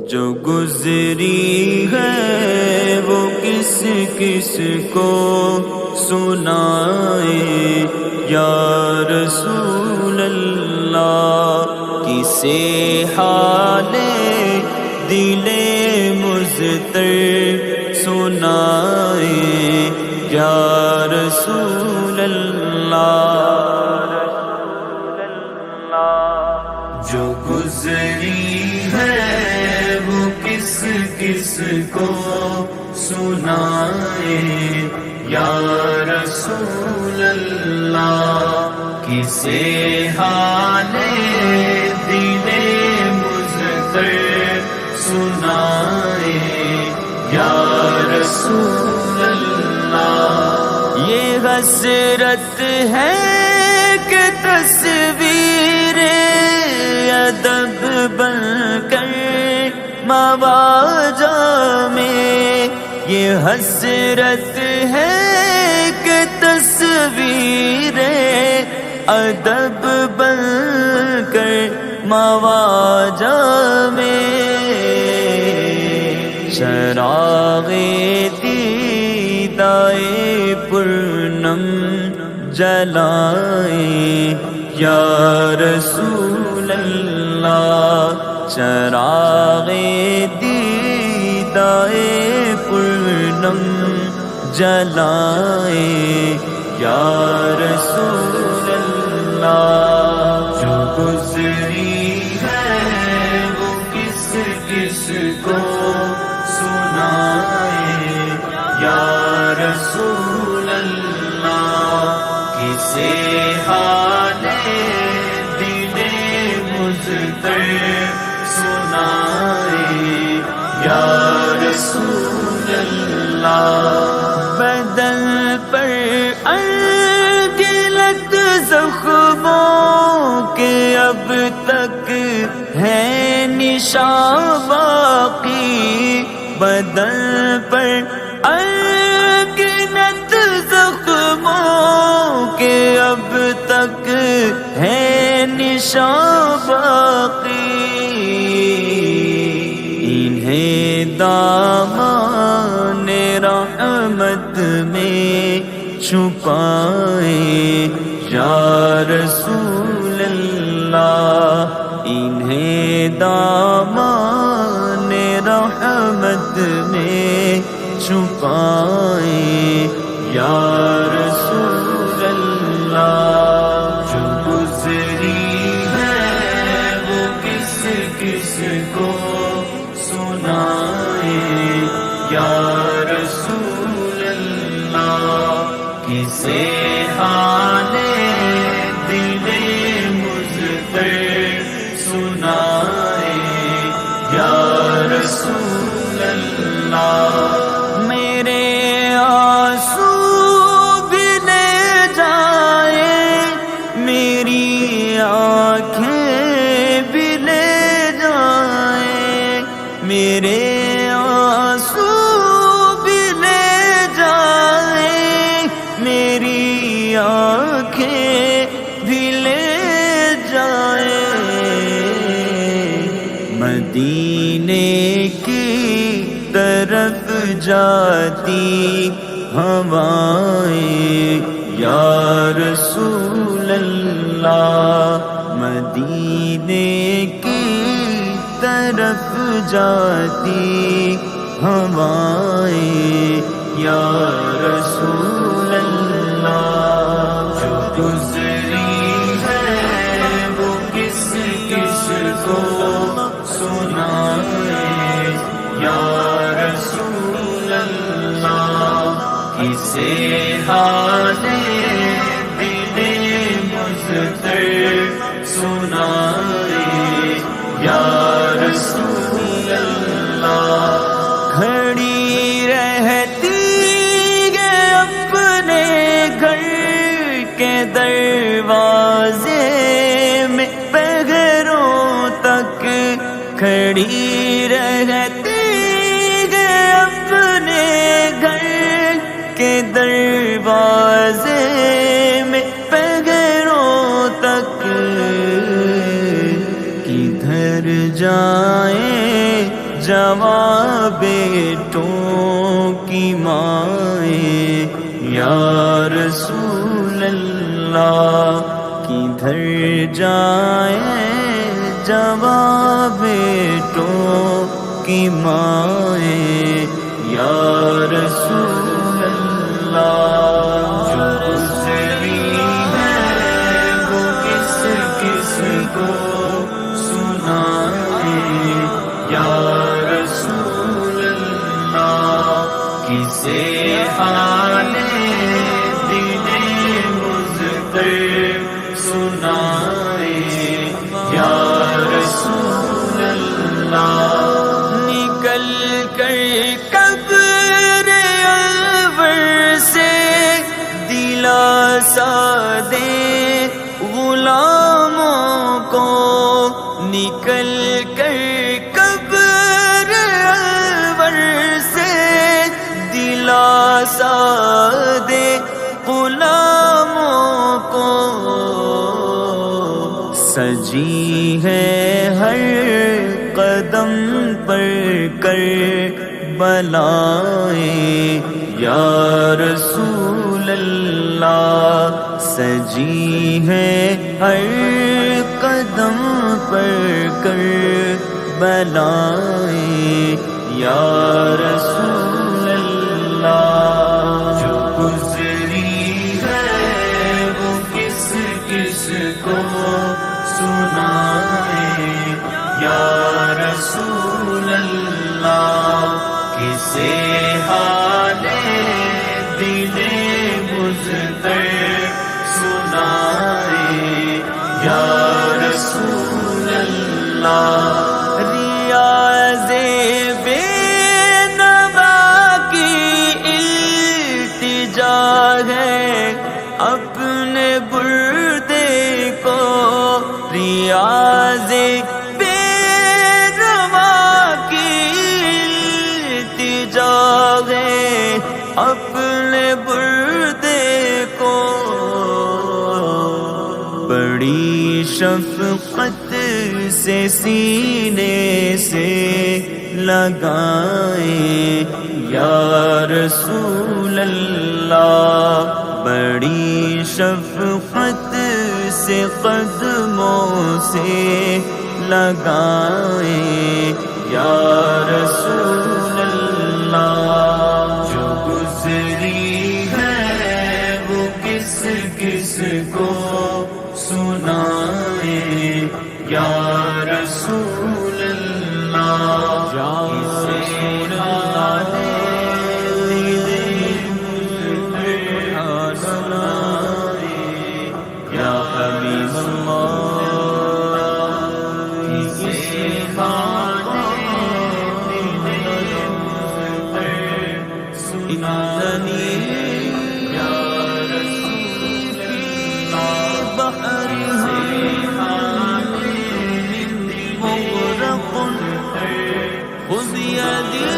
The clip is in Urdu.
جو گزری ہے وہ کس کس کو سنائے یا رسول اللہ، کسے حال دل مضطر سنائے یا رسول اللہ۔ جو گزری ہے وہ کس کس کو سنائے یا رسول اللہ، کسے حال دل مضطر سنائے یا رسول اللہ۔ یہ حسرت ہے کہ تصویر ادب بن کر مواجہ میں، یہ حسرت ہے کہ تصویر ادب بن کر مواجہ میں، چراغ دیدائے پرنم جلائے یا رسول اللہ، چراغ دیدائے پرنم جلائے یا رسول اللہ۔ جو گزری ہے وہ کس کس کو سنائے یا رسول اللہ، کسے حال دل مضطر سنائے یا رسول اللہ۔ بدن پر انگلت زخموں کے اب تک ہے نشان باقی، بدن پر انگلت زخموں کے اب تک ہے نشان باقی، انہیں دامان رحمت میں چھپائے یا رسول اللہ، انہیں دامان رحمت میں چھپائے یا رسول اللہ۔ جو گزری ہے وہ کس کس کو سنائے یا رسول اللہ، کسے حال دل مضطر سنائے یا رسول اللہ۔ میرے آنسو بھی لے جائے، میری آنکھیں بھی لے جائیں، میرے آنسو بھی لے جائیں، میری آنکھیں بھی لے جائیں، مدینے کی طرف جاتی ہوائیں یا رسول اللہ، مدینے کی طرف جاتی ہوائیں یا رسول اللہ۔ جو گزری ہے وہ کس کس کو سنائے یا رسول اللہ، کسے حال دل مضطر سنائے یا رسول اللہ۔ کھڑی رہتی ہے اپنے گھر کے دروازے میں پہروں تک، کھڑی رہتی ہے اپنے گھر کے دروازے میں پہروں تک، کدھر جائیں جوان بیٹوں کی مائیں یا رسول اللہ کدھر جائیں جوان بیٹوں کی مائیں یا رسول اللہ جو گزری ہے وہ کس کس کو سنائیں یا رسول اللہ کسے حال دل مضطر سنائیں یا رسول اللہ نکل کر قبر انور سے دلاسا دے غلاموں کو نکل کر قبر انور سے دلاسا دے غلاموں کو سجی ہے ہر قدم پر کربلائیں یا رسول اللہ سجی ہے ہر قدم پر کربلائیں یا رسول اللہ جو گزری ہے وہ کس کس کو سنائیں یا رسول اللہ کسے حال دل مضطر سنائیں یا رسول اللہ ریاض بے نوا کی التجا ہے اپنے گردے کو ریاض بے نوا کی التجا ہے اپنے گردے کو بڑی شفقت سے سینے سے لگائیں یا رسول اللہ بڑی شفقت سے قدموں سے لگائیں یا رسول اللہ جو گزری ہے وہ کس کس کو سنائیں یا رسول اللہ کسے حال دل مضطر سنائیں یا حبیب اللہ کسے حال دل مضطر سنائیں یا رسول اللہ بحر مغرق خذ يدي